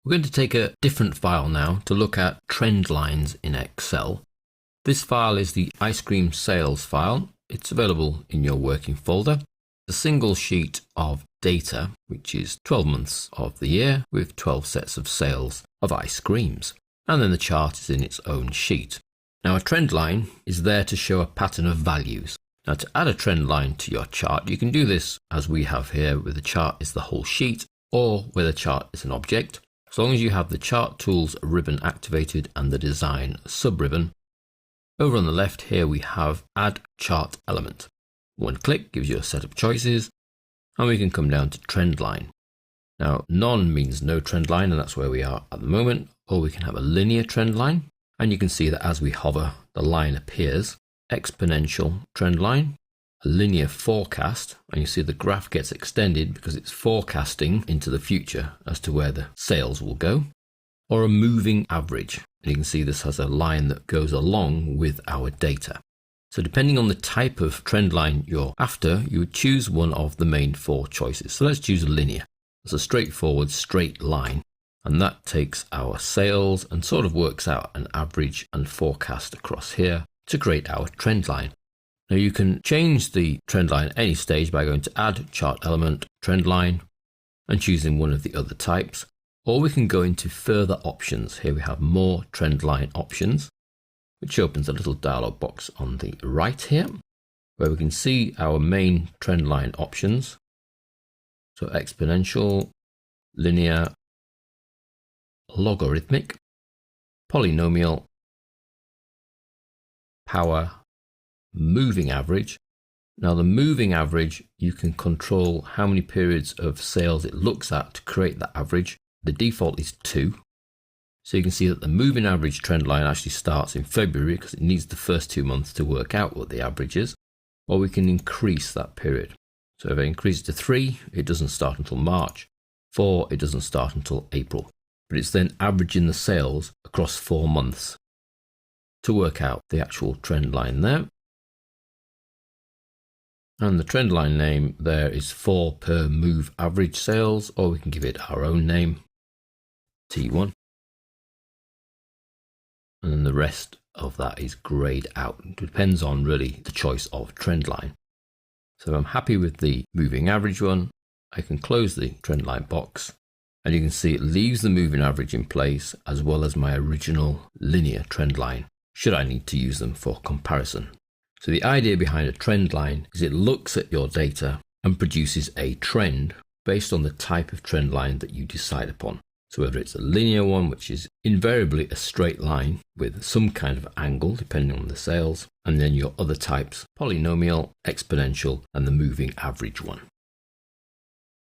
We're going to take a different file now to look at trend lines in Excel. This file is the ice cream sales file. It's available in your working folder. A single sheet of data, which is 12 months of the year with 12 sets of sales of ice creams. And then the chart is in its own sheet. Now a trend line is there to show a pattern of values. Now to add a trend line to your chart, you can do this as we have here, where the chart is the whole sheet or where the chart is an object. As long as you have the chart tools ribbon activated and the design sub-ribbon. Over on the left here we have add chart element. One click gives you a set of choices and we can come down to trend line. Now none means no trend line, and that's where we are at the moment, or we can have a linear trend line, and you can see that as we hover the line appears. Exponential trend line, a linear forecast, and you see the graph gets extended because it's forecasting into the future as to where the sales will go, or a moving average, and you can see this has a line that goes along with our data. So depending on the type of trend line you're after, you would choose one of the main four choices. So let's choose a linear. It's a straightforward straight line, and that takes our sales and sort of works out an average and forecast across here to create our trend line. Now you can change the trend line at any stage by going to add chart element, trend line, and choosing one of the other types, or we can go into further options. Here we have more trend line options, which opens a little dialog box on the right here, where we can see our main trend line options. So exponential, linear, logarithmic, polynomial, power, moving average. Now the moving average, you can control how many periods of sales it looks at to create that average. The default is 2. So you can see that the moving average trend line actually starts in February because it needs the first 2 months to work out what the average is, or we can increase that period. So if I increase it to 3, it doesn't start until March. 4, it doesn't start until April. But it's then averaging the sales across 4 months to work out the actual trend line there. And the trend line name there is 4 per move average sales, or we can give it our own name, T1. And then the rest of that is grayed out. It depends on really the choice of trend line. So if I'm happy with the moving average one, I can close the trend line box, and you can see it leaves the moving average in place as well as my original linear trend line, should I need to use them for comparison. So the idea behind a trend line is it looks at your data and produces a trend based on the type of trend line that you decide upon. So whether it's a linear one, which is invariably a straight line with some kind of angle depending on the sales, and then your other types, polynomial, exponential, and the moving average one.